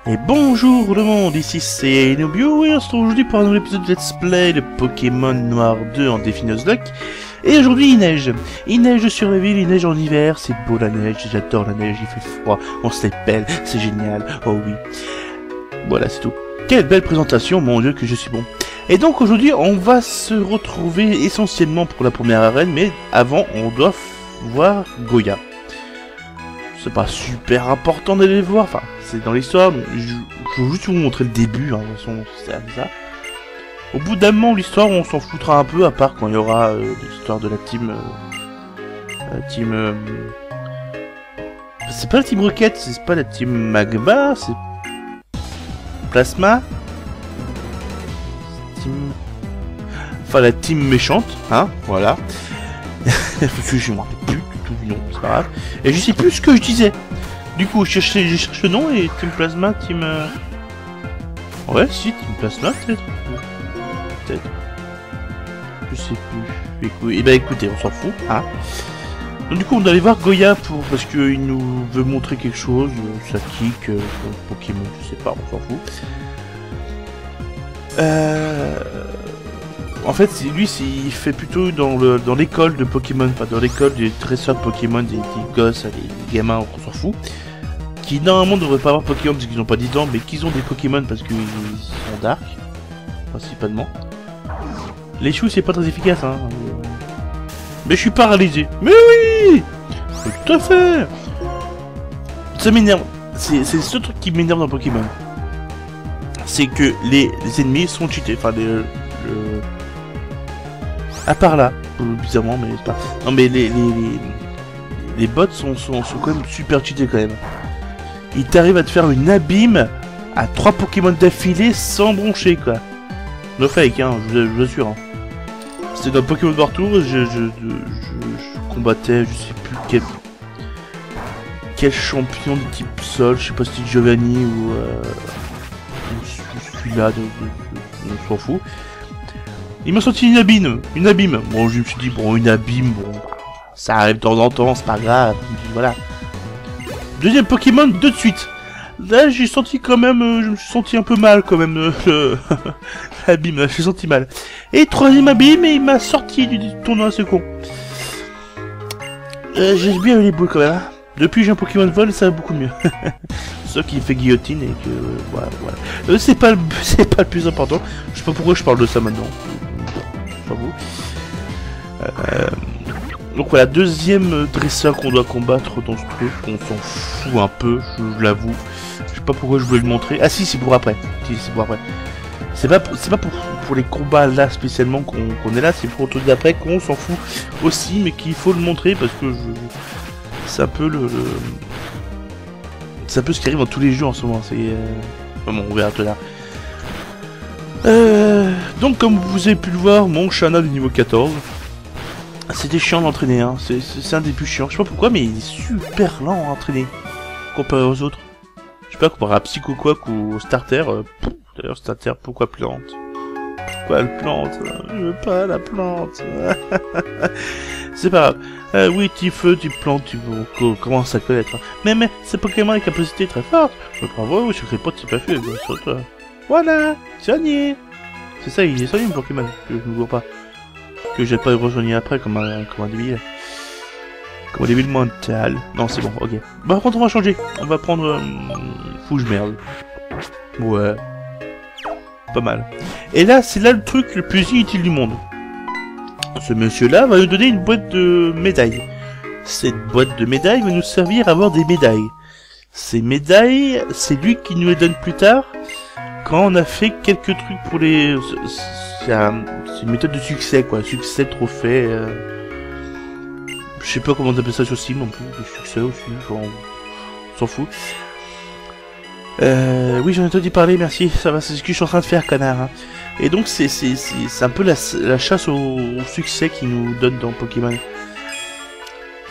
Et bonjour le monde, ici c'est Nobio et on se retrouve aujourd'hui pour un nouvel épisode de Let's Play de Pokémon Noir 2 en défi Nuzlocke. Et aujourd'hui il neige. Il neige sur la ville, il neige en hiver, c'est beau la neige, j'adore la neige, il fait froid, on se belle, c'est génial, oh oui. Voilà c'est tout. Quelle belle présentation, mon dieu que je suis bon. Et donc aujourd'hui on va se retrouver essentiellement pour la première arène, mais avant on doit voir Goya. C'est pas super important d'aller le voir, enfin c'est dans l'histoire, je veux juste vous montrer le début, hein, de toute façon c'est ça. Au bout d'un moment l'histoire on s'en foutra un peu, à part quand il y aura l'histoire de la team... c'est pas la team Rocket, c'est pas la team Magma, c'est... Plasma, team... Enfin la team méchante, hein, voilà. Parce que je m'en rappelle plus du tout du nom, c'est pas grave. Et je sais plus ce que je disais. Du coup, je cherche le nom et Team Plasma, Team... Ouais, si, Team Plasma, peut-être. Peut-être. Je sais plus. Et bah écoutez, on s'en fout, hein. Donc du coup, on doit aller voir Goya parce qu'il nous veut montrer quelque chose. Ça kick, Pokémon, je sais pas, on s'en fout. En fait, lui, il fait plutôt dans l'école de Pokémon, enfin dans l'école des dresseurs de Pokémon, des gosses, des gamins, on s'en fout, qui normalement ne devraient pas avoir Pokémon parce qu'ils n'ont pas 10 ans, mais qu'ils ont des Pokémon parce qu'ils sont dark, principalement. Les choux, c'est pas très efficace, hein. Mais je suis paralysé. Mais oui, tout à fait. Ça m'énerve. C'est ce truc qui m'énerve dans Pokémon. C'est que les ennemis sont cheatés, enfin à part là, bizarrement, mais c'est pas... Non mais les bots sont quand même super cheatés quand même. Ils t'arrivent à te faire une abîme à 3 Pokémon d'affilée sans broncher quoi. No fake hein, je vous assure. Hein. C'était dans Pokémon War Tour, je combattais, je sais plus quel champion de type sol, je sais pas si c'était Giovanni ou celui-là, on s'en fout. Il m'a sorti une abîme. Bon, je me suis dit, bon, une abîme, bon, ça arrive de temps en temps, c'est pas grave, voilà. Deuxième Pokémon, de suite. Là, j'ai senti quand même, je me suis senti un peu mal quand même, l'abîme, là, j'ai senti mal. Et troisième abîme, et il m'a sorti du tournoi, c'est con. J'ai bien eu les boules quand même, hein. Depuis j'ai un Pokémon vol, ça va beaucoup mieux. Sauf qu'il fait guillotine et que, voilà. C'est pas le plus important. Je sais pas pourquoi je parle de ça maintenant. Pas vous. Donc voilà, deuxième dresseur qu'on doit combattre dans ce truc, on s'en fout un peu, je l'avoue. Je sais pas pourquoi je voulais le montrer. Ah si, c'est pour après. Si, c'est pour après. C'est pas pour les combats là spécialement qu'on est là, c'est pour le truc d'après qu'on s'en fout aussi, mais qu'il faut le montrer parce que c'est un peu c'est un peu ce qui arrive dans tous les jeux en ce moment. C'est bon, on verra tout là. Donc comme vous avez pu le voir, mon Chana du niveau 14, c'était chiant d'entraîner, hein. C'est un des plus chiants. Je sais pas pourquoi, mais il est super lent à entraîner comparé aux autres. Je sais pas, comparé à Psycho Quack ou au Starter. D'ailleurs, Starter, pourquoi plante? Pourquoi elle plante? Je veux pas la plante. C'est pas grave. Oui, tu feu, tu plantes, tu commences à connaître. Mais c'est Pokémon avec capacité très forte. Bravo, je ne pas de pas fait, sur toi. Voilà, soigné. C'est ça, il est soigné, mon Pokémon. Que je ne vois pas. Que j'ai pas rejoigné après comme un débile. Comme un débile mental. Non, c'est bon, ok. Bah, par contre, on va changer. On va prendre... Fouge merde. Ouais. Pas mal. Et là, c'est là le truc le plus inutile du monde. Ce monsieur-là va nous donner une boîte de médailles. Cette boîte de médailles va nous servir à avoir des médailles. Ces médailles, c'est lui qui nous les donne plus tard, quand on a fait quelques trucs pour les... C'est une méthode de succès, quoi. Succès, trophée... Je sais pas comment on appelle ça sur Steam non plus. De succès aussi, on s'en fout. Oui, j'en ai entendu parler, merci. Ça va, c'est ce que je suis en train de faire, connard. Hein. Et donc, c'est un peu la chasse au succès qui nous donne dans Pokémon.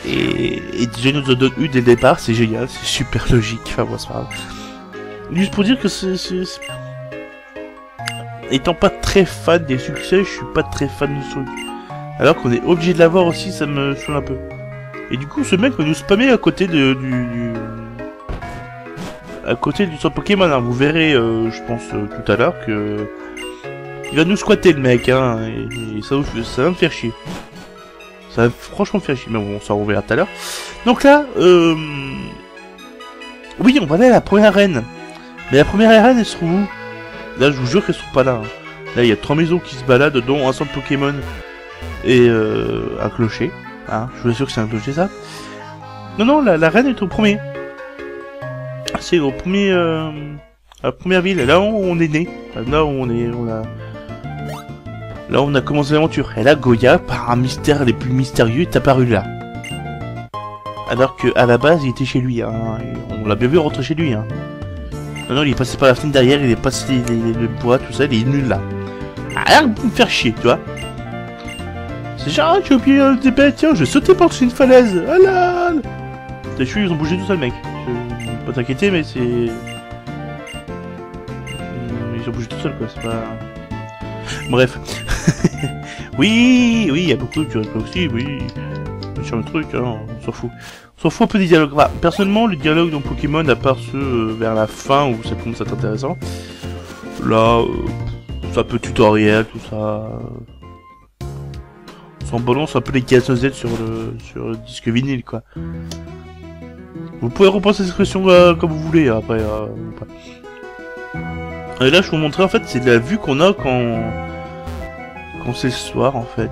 Et déjà, nous en donne eu dès le départ, c'est génial, c'est super logique. Enfin, bon, c'est pas grave. Juste pour dire que étant pas très fan des succès, je suis pas très fan de ce truc. Alors qu'on est obligé de l'avoir aussi, ça me saoule un peu. Et du coup, ce mec va nous spammer à côté du à côté du centre Pokémon. Hein. Vous verrez, je pense, tout à l'heure que... Il va nous squatter le mec, hein, et ça va me faire chier. Ça va franchement me faire chier, mais bon, on s'en reverra tout à l'heure. Donc là, oui, on va aller à la première arène. Mais la première arène, elle se trouve où? Là, je vous jure qu'elle se trouve pas là. Hein. Là, il y a 3 maisons qui se baladent, dont un centre Pokémon et un clocher. Hein, je vous assure que c'est un clocher, ça. Non, la reine est au premier. C'est au premier... la première ville, là où on est né. Là où Là on a commencé l'aventure. Et là, Goya, par un mystère les plus mystérieux, est apparu là. Alors que à la base, il était chez lui. Hein, on l'a bien vu rentrer chez lui. Hein. Non, il est passé par la fenêtre derrière, il est passé le bois, tout ça, il est nul là. Arrête de me faire chier, tu vois. C'est genre, j'ai oublié des bêtes, tiens, je vais sauter par-dessus une falaise. Ah là. T'as vu, ils ont bougé tout seul, mec. Pas t'inquiéter, mais c'est... Ils ont bougé tout seul, quoi, c'est pas... Bref. Oui, il y a beaucoup de choses aussi, oui. Sur le truc, hein, on s'en fout. On s'en fout un peu des dialogues. Bah, personnellement, les dialogues dans Pokémon, à part ceux vers la fin où ça commence à être intéressant, là, c'est un peu tutoriel, tout ça. On s'en balance un peu les cases Z sur le disque vinyle, quoi. Vous pouvez repenser cette expression comme vous voulez, après. Et là, je vous montrer, en fait, c'est la vue qu'on a quand c'est le soir, en fait.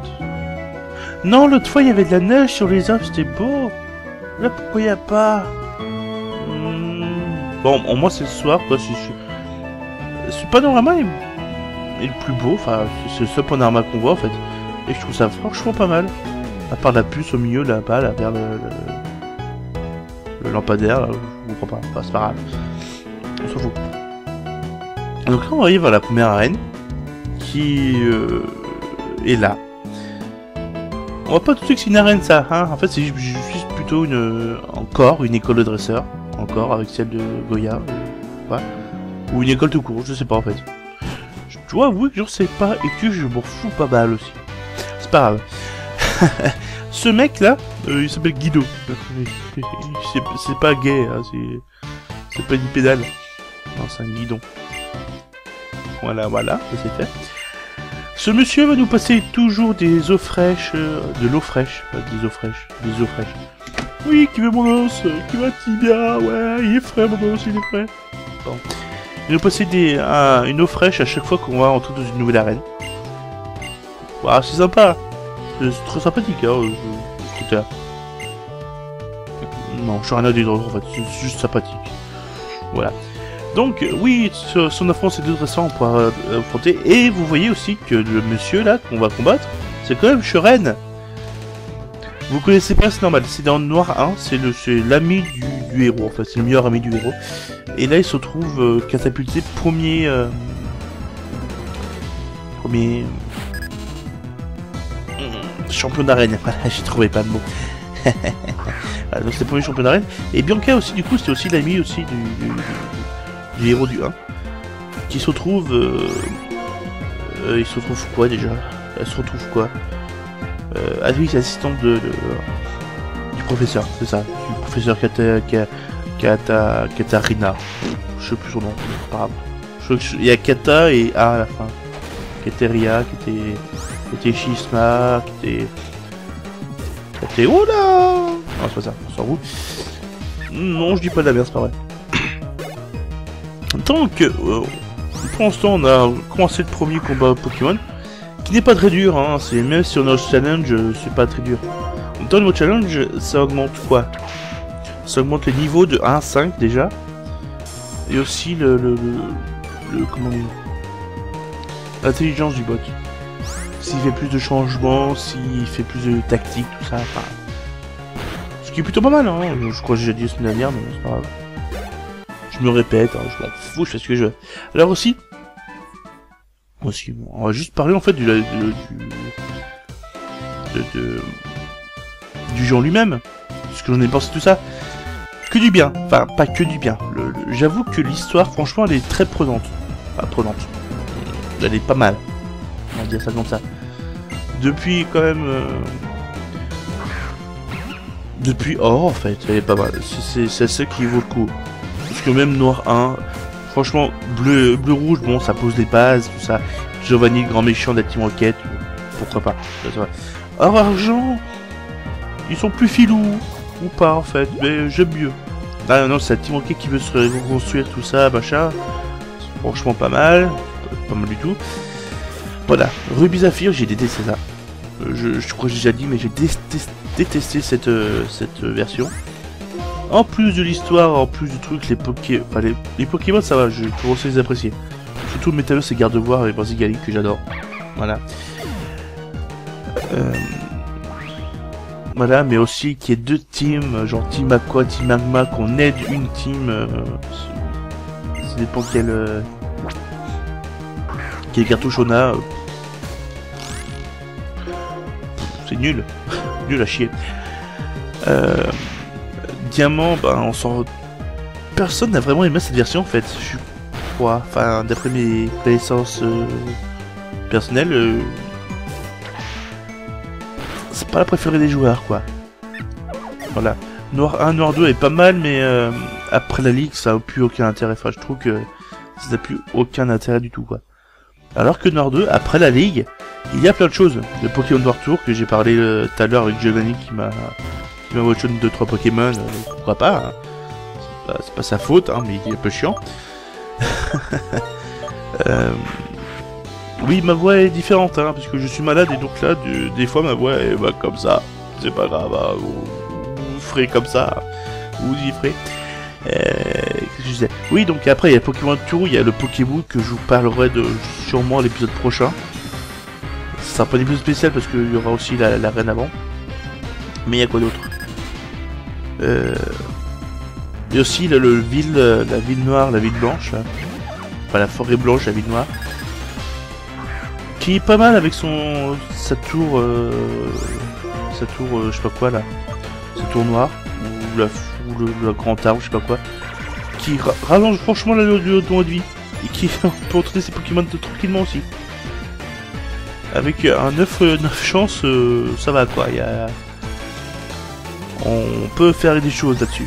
Non, l'autre fois, il y avait de la neige sur les arbres, c'était beau. Là, pourquoi il n'y a pas Bon, moi, c'est le soir, quoi. Ce panorama est le plus beau, enfin, c'est le seul panorama qu'on voit, en fait. Et je trouve ça franchement pas mal. À part la puce au milieu, là-bas, là, vers le lampadaire, là, je comprends pas. Enfin, c'est pas grave. On s'en fout. Donc là, on arrive à la première arène, qui est là. On voit pas tout de suite que c'est une arène, ça, hein. En fait, c'est juste plutôt encore une école de dresseurs, encore avec celle de Goya, ouais. Ou une école tout court, je sais pas en fait. Je dois avouer que je sais pas et que je m'en fous pas mal aussi. C'est pas grave. Ce mec là, il s'appelle Guido. C'est pas gay, hein, c'est pas une pédale. Non, c'est un guidon. Voilà, ça c'est fait. Ce monsieur va nous passer toujours des eaux fraîches, de l'eau fraîche, des eaux fraîches. Oui, qui veut mon os, qui va tibia, ouais, il est frais mon os, il est frais. Bon. Il va nous passer une eau fraîche à chaque fois qu'on va entrer dans une nouvelle arène. Voilà, c'est sympa. C'est très sympathique, hein, ce côté-là. Non, je suis rien à dire en fait, c'est juste sympathique. Voilà. Donc, oui, son affront c'est intéressant pour affronter. Et vous voyez aussi que le monsieur là qu'on va combattre, c'est quand même Shuren. Vous connaissez pas, c'est normal. C'est dans le noir 1, c'est l'ami du héros en fait, c'est le meilleur ami du héros. Et là, il se trouve catapulté premier champion d'arène. Voilà, j'ai trouvé pas de mots. Voilà, donc c'est le premier champion d'arène. Et Bianca aussi, du coup, c'était aussi l'ami aussi du héros du 1, qui se retrouve il se retrouve quoi déjà? Elle se retrouve quoi? Ah oui, c'est l'assistante du professeur, c'est ça, du professeur Katarina. Je sais plus son nom, c'est pas grave. Il y a Kata et A à la fin. Kateria, qui était Shisma, qui était... Oh là! Non, c'est pas ça, on s'en fout. Non, je dis pas de la merde, c'est pas vrai. Donc, pour l'instant, on a commencé le premier combat Pokémon, qui n'est pas très dur, hein, même si on a un challenge, c'est pas très dur. Dans le challenge, ça augmente quoi? Ça augmente les niveaux de 1 à 5 déjà, et aussi comment dire, l'intelligence du bot. S'il fait plus de changements, s'il fait plus de tactique, tout ça, enfin... Ce qui est plutôt pas mal, hein, je crois que j'ai déjà dit la semaine dernière, mais c'est pas grave. Je me répète, hein, je m'en fous, je fais ce que je veux. Alors aussi, on va juste parler en fait du jeu en lui-même, ce que j'en ai pensé tout ça. Que du bien, enfin pas que du bien. J'avoue que l'histoire, franchement, elle est très prenante. Enfin, prenante. Elle est pas mal. On va dire ça comme ça. Depuis quand même... Depuis... Oh, en fait, elle est pas mal. C'est ce qui vaut le coup. Parce que même Noir 1, franchement, bleu-rouge, bon, ça pose des bases, tout ça. Giovanni, le grand méchant de la Team Rocket, pourquoi pas. Or, Argent, ils sont plus filous, ou pas en fait, mais j'aime mieux. Ah non, c'est la Team Rocket qui veut se reconstruire, tout ça, machin. Franchement, pas mal du tout. Voilà, Ruby Zafir, j'ai détesté ça. Je crois que j'ai déjà dit, mais j'ai détesté cette version. En plus de l'histoire, en plus du truc, les Pokémon, ça va, je commence à les apprécier. Surtout le Métallus et Gardevoir et Vansigali que j'adore. Voilà. Voilà, mais aussi qu'il y ait deux teams, genre Team Aqua, Team Magma, qu'on aide une team. Ça dépend quelle cartouche on a. C'est nul. Nul à chier. Diamant, ben on s'en... Personne n'a vraiment aimé cette version en fait. Je crois, enfin d'après mes connaissances personnelles, c'est pas la préférée des joueurs quoi. Voilà. Noir 1, Noir 2 est pas mal, mais après la ligue ça n'a plus aucun intérêt. Enfin je trouve que ça n'a plus aucun intérêt du tout quoi. Alors que Noir 2, après la ligue, il y a plein de choses. Le Pokémon Noir Tour que j'ai parlé tout à l'heure avec Giovanni qui m'a watché 2-3 Pokémon, pourquoi pas, hein. C'est pas sa faute, hein, mais il est un peu chiant. Oui, ma voix est différente, hein, parce que je suis malade et donc là, des fois ma voix est comme ça. C'est pas grave, hein, vous ferez comme ça, vous y ferez. Qu'est-ce que je disais? Oui, donc après il y a Pokémon Tour, il y a le Pokébook que je vous parlerai de sûrement à l'épisode prochain. Ce sera pas l'épisode spécial parce qu'il y aura aussi la reine avant. Mais il y a quoi d'autre? Et aussi la ville noire, la ville blanche, là. Enfin la forêt blanche, la ville noire, qui est pas mal avec sa tour, je sais pas quoi là, sa tour noire ou la grand arbre, je sais pas quoi, qui rallonge franchement le temps de vie et qui peut entraîner ses Pokémon tranquillement aussi. Avec un 9 chances, ça va quoi. On peut faire des choses là-dessus.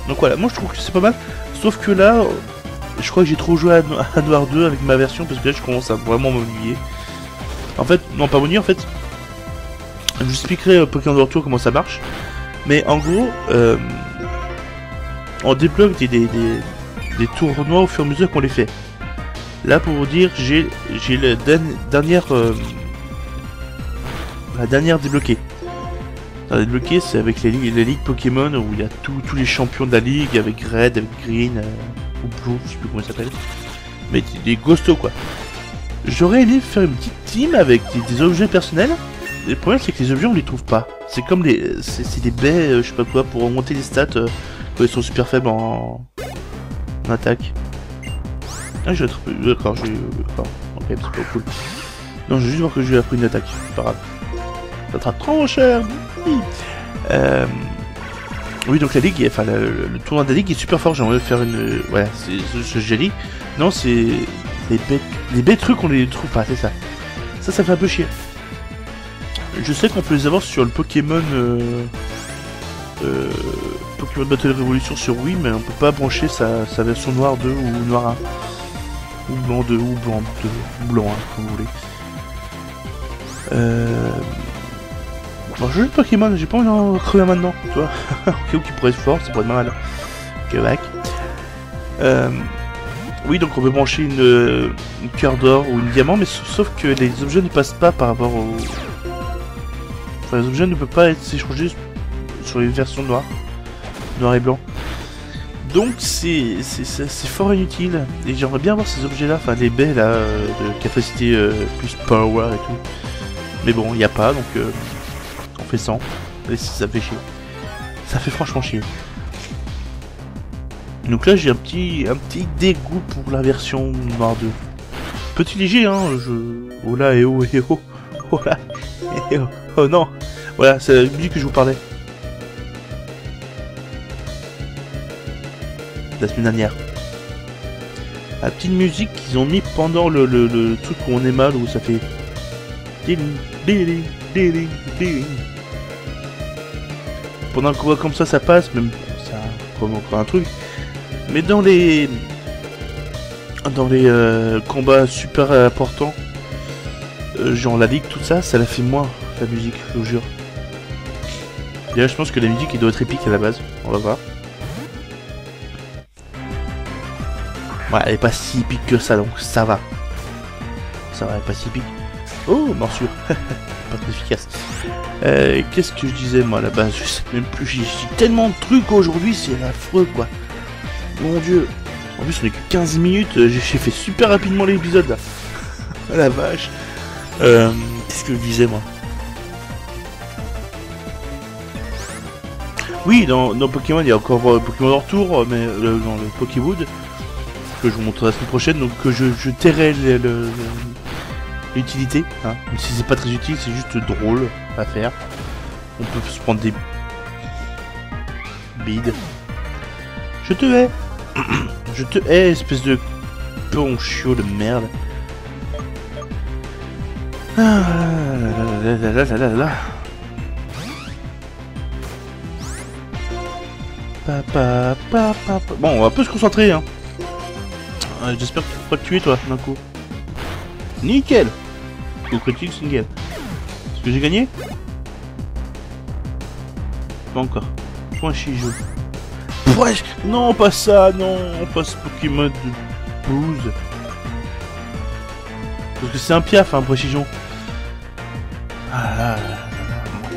Donc voilà, moi je trouve que c'est pas mal. Sauf que là, je crois que j'ai trop joué à Noir 2 avec ma version parce que là je commence à vraiment m'ennuyer. En fait, non pas m'ennuyer en fait. Je vous expliquerai Pokémon Noir Tour comment ça marche. Mais en gros, on débloque des tournois au fur et à mesure qu'on les fait. Là pour vous dire, j'ai la dernière débloquée. La débloquée, c'est avec les ligues Pokémon où il y a tous les champions de la ligue avec Red, avec Green, ou Blue, je sais plus comment ça s'appelle. Mais des ghostos quoi. J'aurais aimé faire une petite team avec des objets personnels. Le problème c'est que les objets on les trouve pas. C'est comme c'est des baies, je sais pas quoi, pour augmenter les stats quand ils sont super faibles en attaque. Ah j'ai attrapé, d'accord, ok c'est pas cool. Non, je veux juste voir que j'ai appris une attaque, c'est pas grave. Ça sera trop cher. Oui. Oui, donc la ligue, enfin le tournoi de la ligue est super fort. J'aimerais faire une, voilà, c'est ce jelly. Non, c'est les bêtes trucs on les trouve pas, c'est ça. Ça fait un peu chier. Je sais qu'on peut les avoir sur le Pokémon Pokémon Battle Revolution sur Wii, mais on peut pas brancher sa version noire 2 ou noir 1. Ou blanc 2, ou blanc 2, ou blanc 1, comme vous voulez. Bon, je joue le Pokémon, j'ai pas envie d'en crever maintenant, tu vois. Ok, qui pourrait être fort, ça pourrait être mal. Ok, back. Oui, donc on peut brancher une cœur d'or ou une diamant, mais sauf que les objets ne passent pas par rapport au... Enfin, les objets ne peuvent pas être échangés sur les versions noires et blanc. Donc c'est fort inutile, et j'aimerais bien voir ces objets là, enfin les baies là, de capacité plus power et tout. Mais bon, il n'y a pas, donc on fait 100, et ça fait chier. Ça fait franchement chier. Donc là j'ai un petit dégoût pour la version Noir 2. Petit léger hein, oh là et oh et oh. Oh là et oh. Oh non. Voilà, c'est la musique que je vous parlais. La semaine dernière. La petite musique qu'ils ont mis pendant le truc où on est mal, où ça fait... Pendant qu'on voit comme ça passe, même ça comme encore un truc. Mais dans les combats super importants, genre la ligue, tout ça, ça la fait moins, la musique, je vous jure. Déjà, je pense que la musique, elle doit être épique à la base, on va voir. Ouais, elle est pas si épique que ça, donc ça va. Ça va, elle est pas si épique. Oh, morsure. Pas très efficace. Qu'est-ce que je disais, moi, à la base? Je sais même plus, j'ai tellement de trucs aujourd'hui, c'est affreux, quoi. Mon dieu. En plus, on est que 15 minutes, j'ai fait super rapidement l'épisode, là. La vache. Qu'est-ce que je disais, moi? Oui, dans Pokémon, il y a encore Pokémon en retour, mais dans le Pokéwood, que je vous montrerai la semaine prochaine, donc que je tairai l'utilité, hein. Même si c'est pas très utile, c'est juste drôle à faire. On peut se prendre des bides. Je te hais. Je te hais, espèce de ponchio de merde. Ah là là là là là là. Bon, on va un peu se concentrer, hein. J'espère que tu peux pas te tuer, toi, d'un coup. Nickel. Coup critique, single. Est-ce que j'ai gagné? Pas encore. Point Shijou. Ouais, non, pas ça, non, pas ce Pokémon de bouse. Parce que c'est un piaf, hein, Pokémon. Ah là là là là,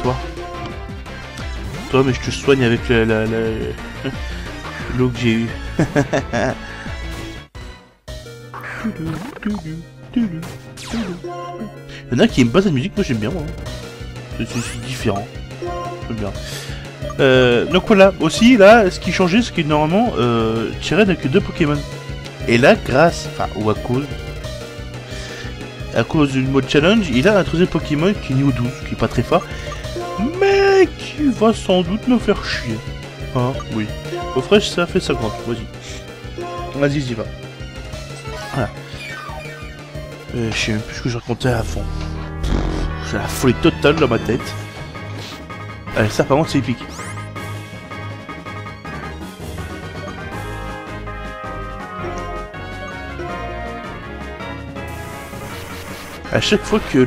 toi. Toi, mais je te soigne avec l'eau que j'ai eue. Il y en a qui aiment pas cette musique, moi j'aime bien, moi. C'est différent. J'aime bien. Donc voilà, aussi là, ce qui changeait, c'est que normalement, Tyren n'a que 2 Pokémon. Et là, grâce, enfin, ou à cause du mode challenge, il a un 3e Pokémon qui est niveau 12, qui est pas très fort, mais qui va sans doute me faire chier. Hein, oui. Au fraîche, ça fait 50, vas-y. Vas-y, j'y va. Voilà. Je sais même plus ce que je racontais avant. J'ai la folie totale dans ma tête. Allez, ça par contre c'est épique. À chaque fois que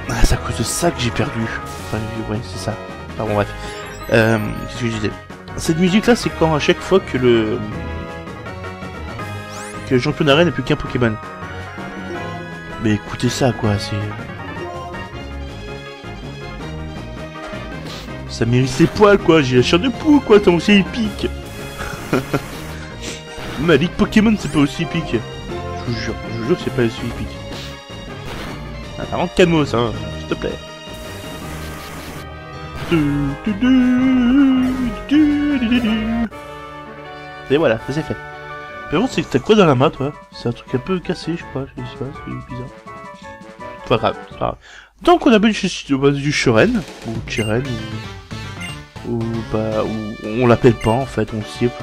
Ah, c'est à cause de ça que j'ai perdu. Enfin, ouais, c'est ça. Enfin bon, bref. Qu'est-ce que je disais? Cette musique là, c'est quand à chaque fois que le champion d'arène n'a plus qu'un Pokémon. Mais écoutez ça, quoi, c'est... Ça mérite ses poils, quoi, j'ai la chair de poule, quoi, tant que c'est épique. Mais la Ligue Pokémon, c'est pas aussi épique. Je vous jure que c'est pas aussi épique. Ah, par contre, calmos, hein, s'il te plaît. Et voilà, ça c'est fait. Mais bon, c'est que t'as quoi dans la main, toi? C'est un truc un peu cassé, je crois, je sais pas, c'est bizarre. Pas grave, c'est pas grave. Donc on a du Shuren, ou Tyren, ou bah, ou on l'appelle pas en fait, on le siffle.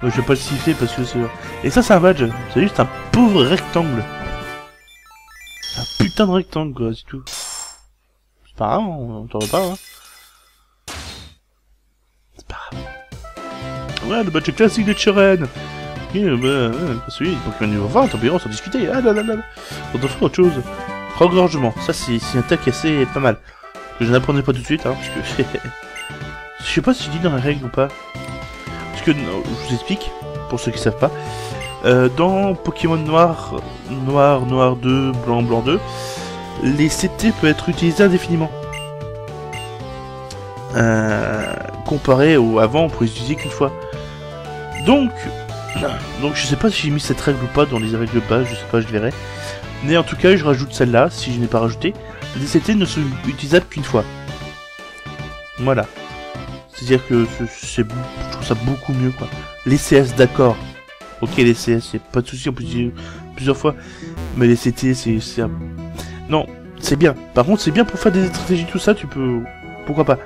Moi je vais pas le siffler parce que c'est... Et ça c'est un badge, c'est juste un pauvre rectangle. Un putain de rectangle quoi, c'est tout. C'est pas grave, on t'en veut pas, hein. C'est pas grave. Ouais, le badge classique de Tyren. Celui Pokémon niveau 20, environ, sans discuter. Ah là là là. On doit faire autre chose. Regorgement, ça c'est une attaque assez pas mal. Que je n'apprenais pas tout de suite, hein, parce que... je sais pas si je dis dans la règle ou pas. Parce que, non, je vous explique, pour ceux qui savent pas. Dans Pokémon Noir, Noir 2, Blanc 2, les CT peuvent être utilisés indéfiniment. Comparé au avant, on pouvait les utiliser qu'une fois. Donc je sais pas si j'ai mis cette règle ou pas dans les règles de base, je sais pas, je verrai. Mais en tout cas, je rajoute celle-là, si je n'ai pas rajouté. Les CT ne sont utilisables qu'une fois. Voilà. C'est-à-dire que je trouve ça beaucoup mieux, quoi. Les CS, d'accord. Ok, les CS, c'est pas de souci, on peut utiliser plusieurs fois. Mais les CT, c'est... Non, c'est bien. Par contre, c'est bien pour faire des stratégies, tout ça, tu peux... Pourquoi pas.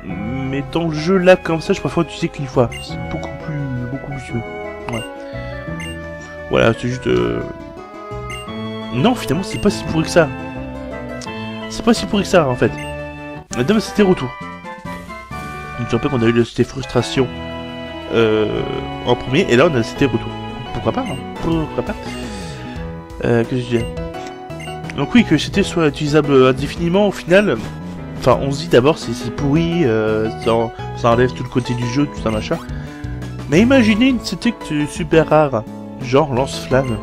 Mais dans le jeu, là, comme ça, je préfère utiliser qu'une fois. C'est beaucoup plus mieux. Ouais. Voilà, c'est juste... Non, finalement, c'est pas si pourri que ça. C'est pas si pourri que ça, en fait. La dame, c'était retour. Je me rappelle qu'on a eu cette frustration en premier, et là on a la cité retour. Pourquoi pas, hein. Pourquoi pas. Qu'est-ce que je disais? Donc oui, que c'était soit utilisable indéfiniment au final. Enfin, on se dit d'abord c'est pourri, ça enlève tout le côté du jeu, tout ça machin. Mais imaginez une cité super rare, genre lance-flamme.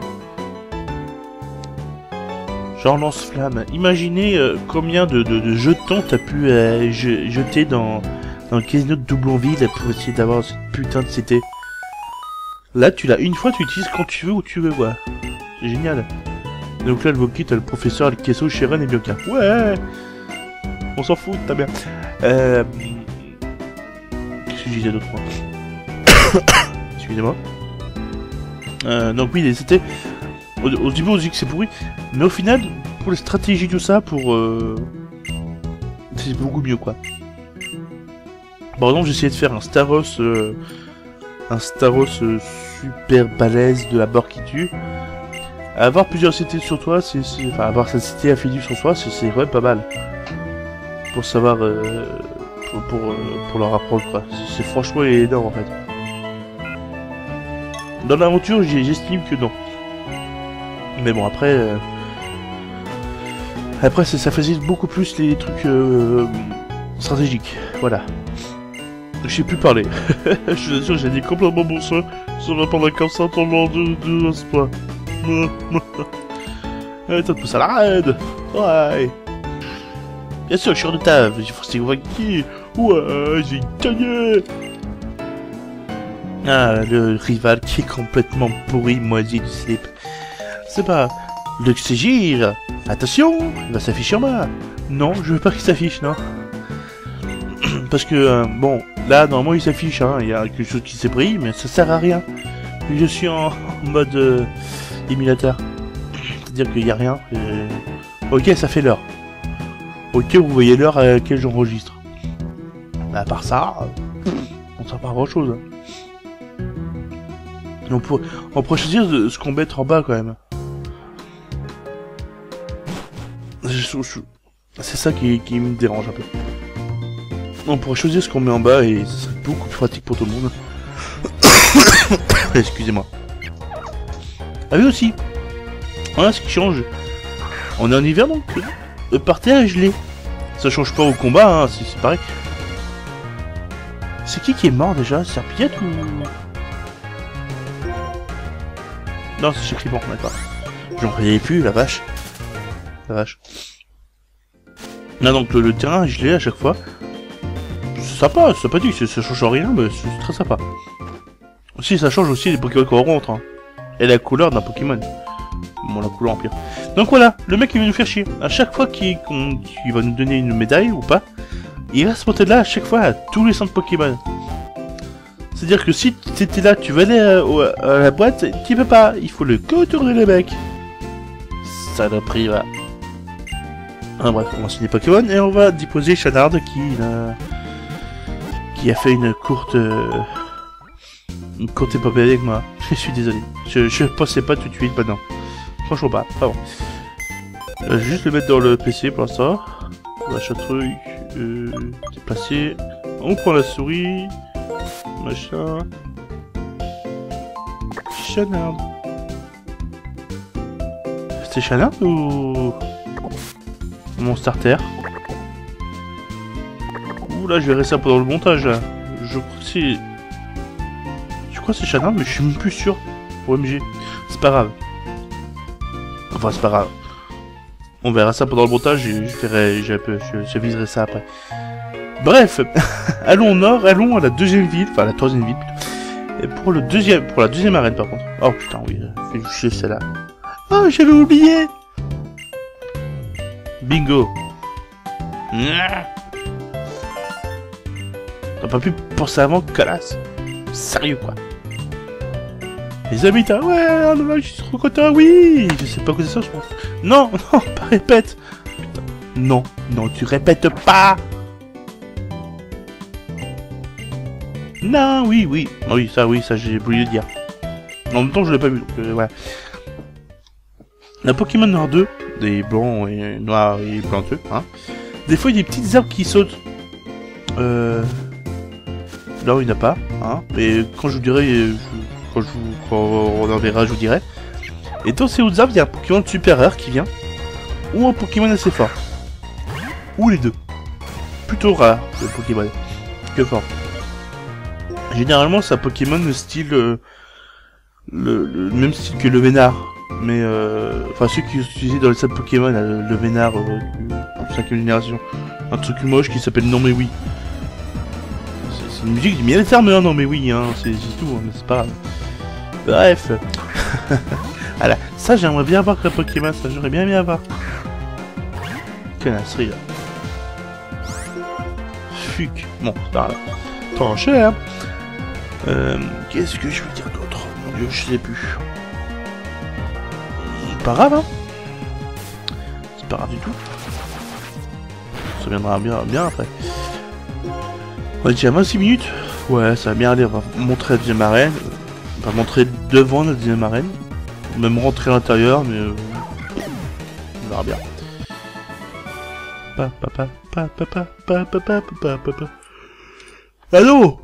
Genre lance-flamme. Imaginez combien de jetons t'as pu jeter dans le casino de Doublonville pour essayer d'avoir cette putain de cité. Là, tu l'as une fois, tu l'utilises quand tu veux, où tu veux, quoi. C'est génial. Donc là, le Voki, t'as le professeur, le Kesso, Sharon et Bianca. Ouais. On s'en fout, t'as bien. Qu'est-ce que je disais d'autre, moi? Excusez-moi. Donc oui, c'était... Au début, on se dit que c'est pourri. Mais au final, pour les stratégies, tout ça, c'est beaucoup mieux, quoi. Par exemple, j'ai essayé de faire un Staros super balèze de la mort qui tue. Avoir plusieurs cités sur toi, enfin, avoir cette cité affiliée sur soi, c'est quand même pas mal. Pour savoir, pour leur apprendre, quoi. C'est franchement énorme, en fait. Dans l'aventure, j'estime que non. Mais bon, après, ça facilite beaucoup plus les trucs stratégiques. Voilà. Je sais plus parler. Je suis sûr, j'ai dit complètement bon ça. Ça va parler comme ça tout le long de ce point. T'as de pousser à la raide. Ouais. Bien sûr, je suis en taf. J'ai forcé qui. Ouais, j'ai gagné. Ah, le rival qui est complètement pourri, moisi du slip. C'est pas... Le Xégir. Attention, il va s'afficher en bas. Non, je veux pas qu'il s'affiche, non. Parce que, bon, là, normalement, il s'affiche, hein. Il y a quelque chose qui s'est pris, mais ça sert à rien. Je suis en mode émulateur. C'est-à-dire qu'il y a rien. Ok, ça fait l'heure. Ok, vous voyez l'heure à laquelle j'enregistre. À part ça, on ne sert pas à grand-chose. On pourrait choisir de se combattre en bas, quand même. C'est ça qui me dérange un peu. On pourrait choisir ce qu'on met en bas et ce serait beaucoup plus pratique pour tout le monde. Excusez-moi. Ah oui aussi. Voilà ce qui change. On est en hiver donc par terre est gelé. Ça change pas au combat, hein, c'est pareil. C'est qui est mort déjà? Serpillette ou... Non, c'est chez Clipon, d'accord. J'en voyais plus, la vache. La vache. Là donc le terrain est gelé à chaque fois. C'est sympa, c'est sympathique, ça change rien, mais c'est très sympa. Aussi, ça change aussi les Pokémon qu'on rencontre. Hein. Et la couleur d'un Pokémon. Bon, la couleur empire. Donc voilà, le mec il va nous faire chier. À chaque fois qu'il va nous donner une médaille ou pas, il va se monter là à chaque fois à tous les centres Pokémon. C'est-à-dire que si tu étais là, tu vas aller à la boîte, tu peux pas. Il faut le contourner le mec. Saloperie, va. Ah, bref, on va signer Pokémon et on va déposer Chanard qui a fait une courte épopée avec moi. Je suis désolé. Je pensais pas tout de suite maintenant. Franchement pas. Ah bon. Je vais juste le mettre dans le PC pour l'instant. Machin truc. Déplacer. On prend la souris. Machin. Chanard. C'est Chanard ou mon starter? Ouh là, je verrai ça pendant le montage. Là. Je crois que c'est... Je crois que c'est Chanard, mais je suis même plus sûr. OMG. C'est pas grave. Enfin, c'est pas grave. On verra ça pendant le montage et je viserai ça après. Bref, allons au nord, allons à la deuxième ville, enfin la troisième ville plutôt. Et pour la deuxième arène par contre. Oh putain, oui, fais du chier celle-là. Oh, j'avais oublié. Bingo. T'as pas pu penser avant, colasse. Sérieux quoi. Les habitants, ouais, oh là, je suis trop content, oui. Je sais pas quoi c'est ça, je pense. Non, non, pas répète. Putain, non, non, tu répètes pas. Non, oui, oui. Oui, ça, j'ai voulu le dire. En même temps, je l'ai pas vu, donc voilà. La Pokémon Noir 2, des blancs et noirs et blancs, hein. Des fois, il y a des petites herbes qui sautent. Là, il n'y en a pas. Hein. Mais quand je vous dirai, quand on en verra, je vous dirai. Et dans ces autres arbres, il y a un Pokémon super rare qui vient. Ou un Pokémon assez fort. Ou les deux. Plutôt rare, le Pokémon. Que fort. Généralement, c'est un Pokémon de style... le même style que le Vénard. Mais enfin ceux qui utilisent dans les salles Pokémon, le Vénard de 5ème génération. Un truc moche qui s'appelle Non mais oui. C'est une musique du bien terme, hein, Non mais oui, hein, c'est tout, hein, mais c'est pas grave. Bref. Voilà, ça j'aimerais bien avoir que Pokémon, ça j'aurais bien aimé avoir. Canasserie là. Fuck. Bon, c'est pas grave. Trop cher. Qu'est-ce que je veux dire d'autre? Mon dieu, je sais plus. C'est pas grave, hein. C'est pas grave du tout. Ça viendra bien après. On a déjà 26 minutes. Ouais, ça va bien aller. On va montrer la deuxième arène. On va montrer devant la deuxième arène. Même rentrer à l'intérieur, mais on verra bien. Allô?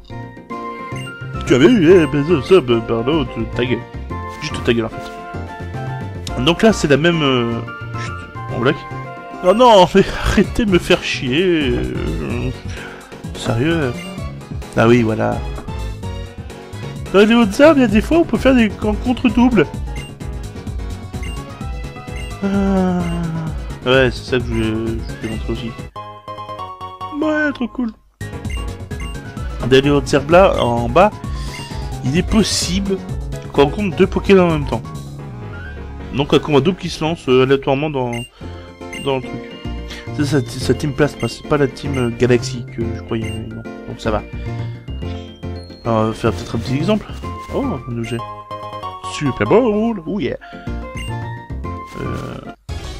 Tu avais eu ça, pardon, ta gueule. Juste ta gueule en fait. Donc là c'est la même... Chut, on bloque. Oh non, mais arrêtez de me faire chier. Sérieux? Ah oui, voilà. Dans les autres arbres, il y a des fois où on peut faire des rencontres doubles. Ouais, c'est ça que je vais montrer aussi. Ouais, trop cool. Dans les autres arbres là, en bas, il est possible qu'on rencontre deux Pokémon en même temps. Donc un combat double qui se lance aléatoirement dans le truc. C'est sa team plasma, c'est pas la team Galaxy que je croyais, non. Donc ça va. Alors, on va faire peut-être un petit exemple. Oh, un objet. Super Bowl, oh yeah.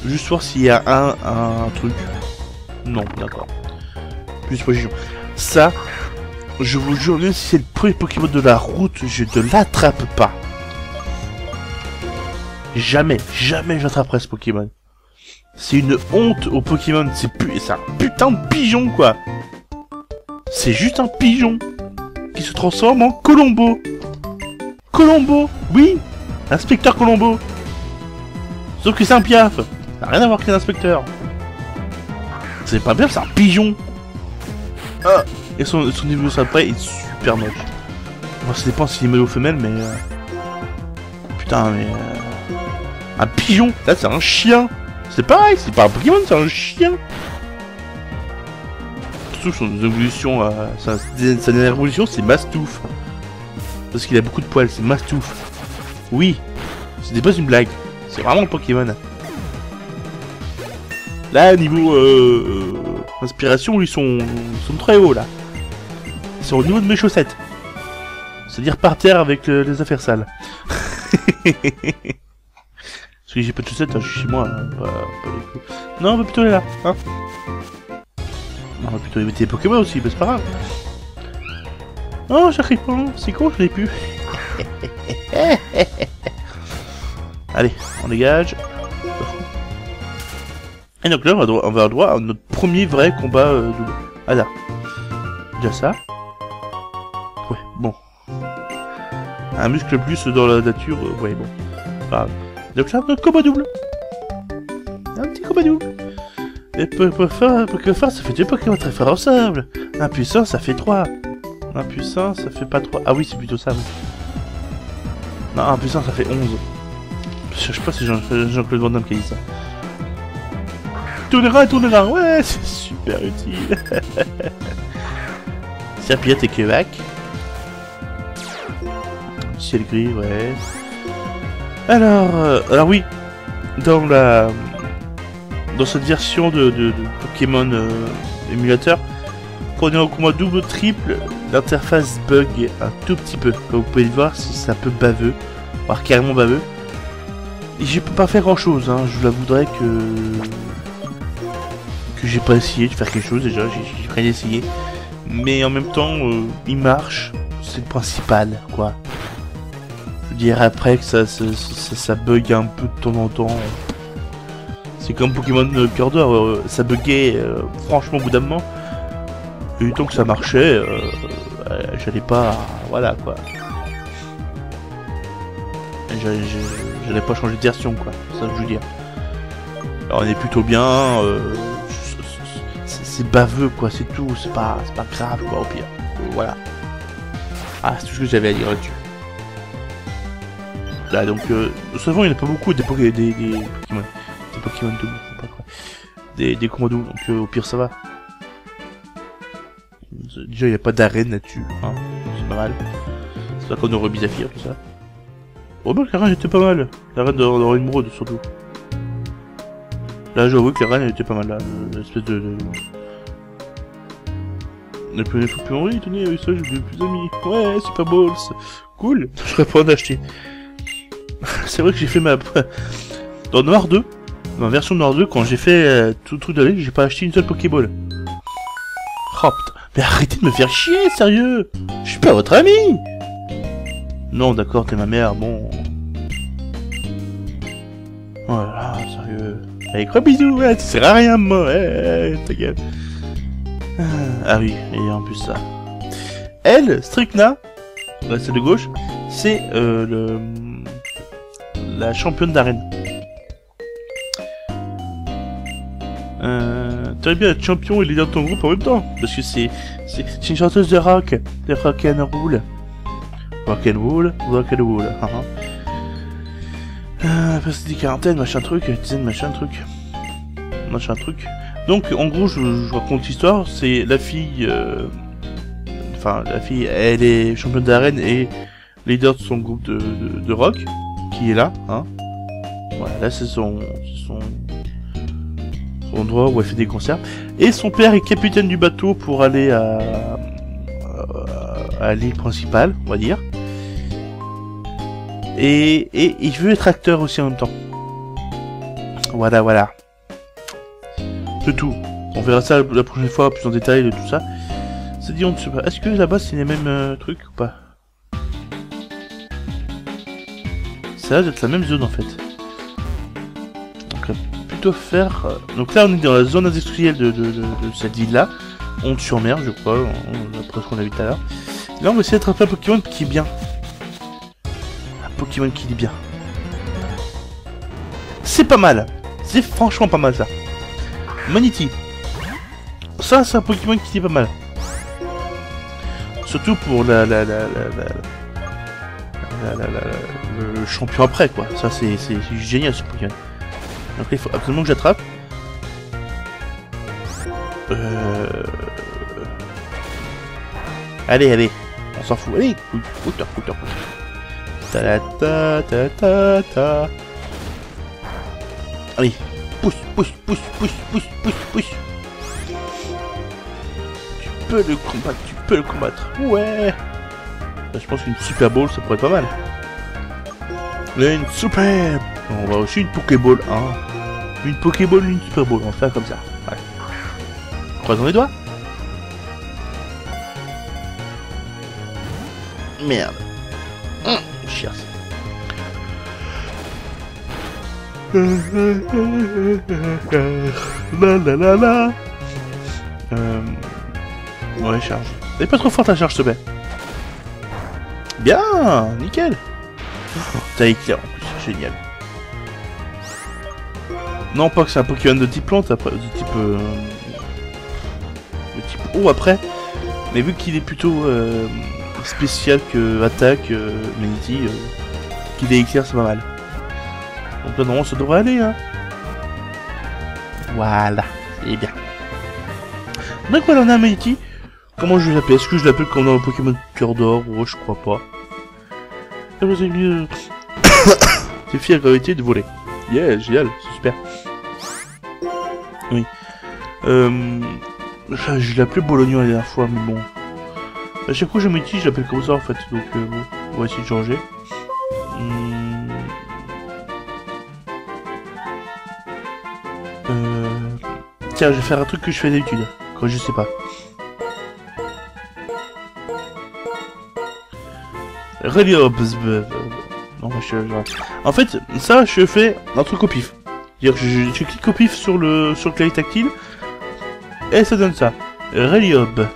Juste voir s'il y a un truc. Non, d'accord. Plus position. Ça, je vous jure, même si c'est le premier Pokémon de la route, je ne l'attrape pas. Jamais, jamais j'attraperai ce Pokémon. C'est une honte au Pokémon, c'est un putain de pigeon quoi. C'est juste un pigeon qui se transforme en Colombo. Colombo, oui, Inspecteur Colombo. Sauf que c'est un piaf. Ça n'a rien à voir avec un inspecteur. C'est pas bien, c'est un pigeon. Ah. Et son évolution après est super moche. Bon, ça dépend s'il est mâle ou femelle, mais... Putain, mais... Un pigeon. Là, c'est un chien. C'est pareil, c'est pas un Pokémon, c'est un chien. Surtout que son évolution... sa dernière évolution, c'est Mastouf. Parce qu'il a beaucoup de poils, c'est Mastouf. Oui. C'était pas une blague. C'est vraiment un Pokémon. Là, niveau... inspiration, ils sont très hauts, là. Ils sont au niveau de mes chaussettes. C'est-à-dire par terre avec les affaires sales. Parce que j'ai pas de chaussettes, hein, je suis chez moi. Hein, pas non, on va plutôt aller là. Hein, on va plutôt éviter les Pokémon aussi, mais c'est pas grave. Oh, j'arrive pas. C'est con, je l'ai plus. Allez, on dégage. Et donc là, on va avoir droit à notre premier vrai combat double. Ah là. Déjà ça. Ouais, bon. Un muscle plus dans la nature, ouais, bon. Pas grave. Donc là, notre combat double. Un petit combat double. Et pour faire, ça fait 2 Pokémon très forts ensemble. Impuissant, ça fait 3. Impuissant, ça fait pas 3. Ah oui, c'est plutôt ça. Oui. Non, impuissant, ça fait 11. Je sais pas si Jean-Claude Van Damme qui a dit ça. Tournera, ouais, c'est super utile. Serpillette et Kevac. Ciel gris, ouais. Alors oui, dans cette version de Pokémon émulateur, quand on est en combat double triple, l'interface bug un tout petit peu. Comme vous pouvez le voir, c'est un peu baveux, voire carrément baveux. Et je peux pas faire grand chose, hein. Je vous l'avouerai que j'ai pas essayé de faire quelque chose déjà, j'ai rien essayé. Mais en même temps, il marche, c'est le principal, quoi. Je veux dire après que ça bug un peu de temps en temps. C'est comme Pokémon Cœur d'Or, ça buguait franchement au bout d'un moment. Et tant que ça marchait, j'allais pas... Voilà, quoi. J'allais pas changer de version, quoi. C'est ça que je veux dire. Alors, on est plutôt bien... c'est baveux, quoi, c'est tout. C'est pas grave, quoi, au pire. Voilà. Ah, c'est tout ce que j'avais à dire là-dessus. Là, donc... souvent, il n'y en a pas beaucoup des Pokémon... Des Pokémon de bouffe, pas quoi. Des commandos, donc au pire, ça va. Déjà, il n'y a pas d'arène là-dessus, hein. C'est pas mal. C'est pas comme dans Ruby Zafir, tout ça. Oh, bah, l'arène était pas mal. L'arène dans Emerald, surtout. Là, j'avoue que l'arène, elle était pas mal, là. L'espèce de... Le premier truc plus Henri, tenez, avec ça, j'ai de plus amis. Ouais, Super Balls. Cool. Je serais pas en acheter. C'est vrai que j'ai fait ma... Dans Noir 2, dans la version Noir 2, quand j'ai fait tout le truc d'aller, j'ai pas acheté une seule Pokéball. Oh putain. Mais arrêtez de me faire chier, sérieux! Je suis pas votre ami! Non, d'accord, t'es ma mère, bon... Voilà, sérieux... Allez, gros bisous, ouais, tu sers à rien, moi, ta gueule. Ah oui, et en plus ça... Elle, Stricna, celle de gauche, c'est la championne d'arène. T'aimes bien être champion et leader de ton groupe en même temps, parce que c'est une chanteuse de rock and roll. Rock'n'roll. Parce que des quarantaines, machin truc, dizaine, machin truc. Donc, en gros, je raconte l'histoire, c'est la fille... Enfin, la fille, elle est championne d'arène et leader de son groupe de rock, qui est là, hein. Voilà, là c'est son endroit où elle fait des concerts. Et son père est capitaine du bateau pour aller à l'île principale, on va dire. Et il veut être acteur aussi en même temps. Voilà. C'est tout. On verra ça la prochaine fois, plus en détail de tout ça. C'est dit, on ne sait pas. Est-ce que là-bas c'est les mêmes trucs ou pas? Ça a l'air d'être la même zone en fait. Donc plutôt faire... Donc là on est dans la zone industrielle de cette ville-là. Honte-sur-Mer, je crois, après ce qu'on a vu tout à l'heure. Là on va essayer d'attraper un Pokémon qui est bien. Un Pokémon qui est bien. C'est pas mal. C'est franchement pas mal ça. Manity. Ça c'est un Pokémon qui est pas mal. Surtout pour le champion après quoi. Ça c'est génial ce Pokémon. Donc là il faut absolument que j'attrape. Allez, on s'en fout. Allez, couteur. Ta. Allez, pousse. Tu peux le combattre. Ouais. Là, je pense qu'une Super Ball, ça pourrait être pas mal. Là, une Super. On va aussi une Pokéball, hein. Une Pokéball, une Super Ball. On va faire comme ça. Ouais. Croisons les doigts. Merde. Chiasse. La. Ouais, charge. Elle est pas trop forte la charge, s'il te plaît. Bien, nickel. T'as éclair en plus, c'est génial. Non, pas que c'est un Pokémon de type plante, après, de type eau après. Mais vu qu'il est plutôt spécial que attaque, Manity, qu'il est éclair, c'est pas mal. Donc là, normalement, ça devrait aller, hein. Voilà, c'est bien. Donc voilà, on a un Manity. Comment je l'appelle? Est-ce que je l'appelle comme dans le Pokémon Cœur d'Or? Oh, je crois pas. C'est fier gravité de voler. Yeah, génial, c'est super. Oui. Je l'appelais Bolognon la dernière fois, mais bon. À chaque fois que je me dis, je l'appelle comme ça en fait. Donc bon, on va essayer de changer. Tiens, je vais faire un truc que je fais d'habitude, quand je sais pas. Non, en fait, ça, je fais un truc au pif. C'est-à-dire que je clique au pif sur le clavier tactile, et ça donne ça. Reliob.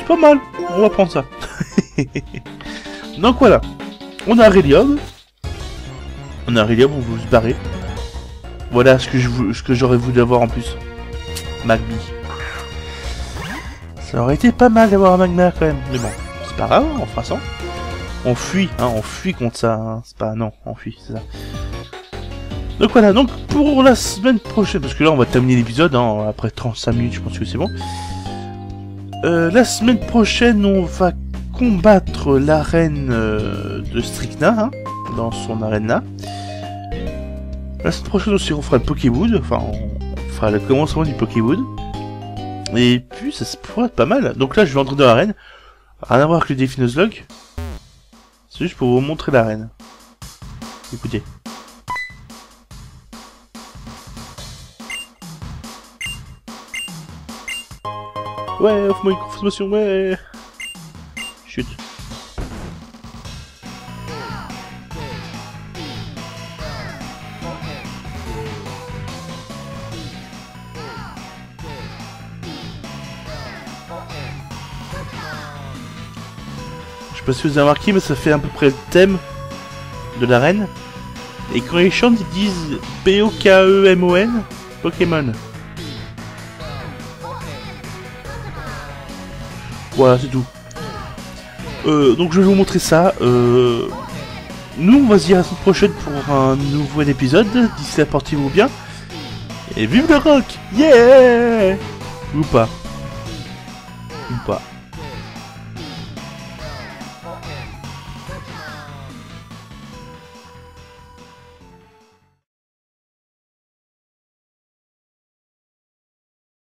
C'est pas mal, on va prendre ça. Donc voilà, on a Aurelium. On a Aurelium, on veut se barrer. Voilà ce que j'aurais voulu avoir en plus. Magby. Ça aurait été pas mal d'avoir un Magmar quand même. Mais bon, c'est pas grave, on fera ça. On fuit, hein, on fuit contre ça. Hein. C'est pas... Non, on fuit, c'est ça. Donc voilà, donc pour la semaine prochaine, parce que là on va terminer l'épisode, hein, après 35 minutes, je pense que c'est bon. La semaine prochaine, on va combattre l'arène de Stricna, hein, dans son arène là. La semaine prochaine aussi, on fera le Pokéwood, enfin on fera le commencement du Pokéwood. Et puis ça pourrait être pas mal. Donc là je vais entrer dans l'arène, rien à voir avec le défi Nuzlocke. C'est juste pour vous montrer l'arène. Écoutez. Ouais, offre-moi une confirmation, ouais. Chut. Je sais pas si vous avez remarqué, mais ça fait à peu près le thème de l'arène. Et quand ils chantent, ils disent P-O-K-E-M-O-N, Pokémon. Voilà, c'est tout. Donc je vais vous montrer ça. Nous, on va se dire à la semaine prochaine pour un nouvel épisode. D'ici là, portez-vous bien. Et vive le rock! Yeah! Ou pas. Ou pas.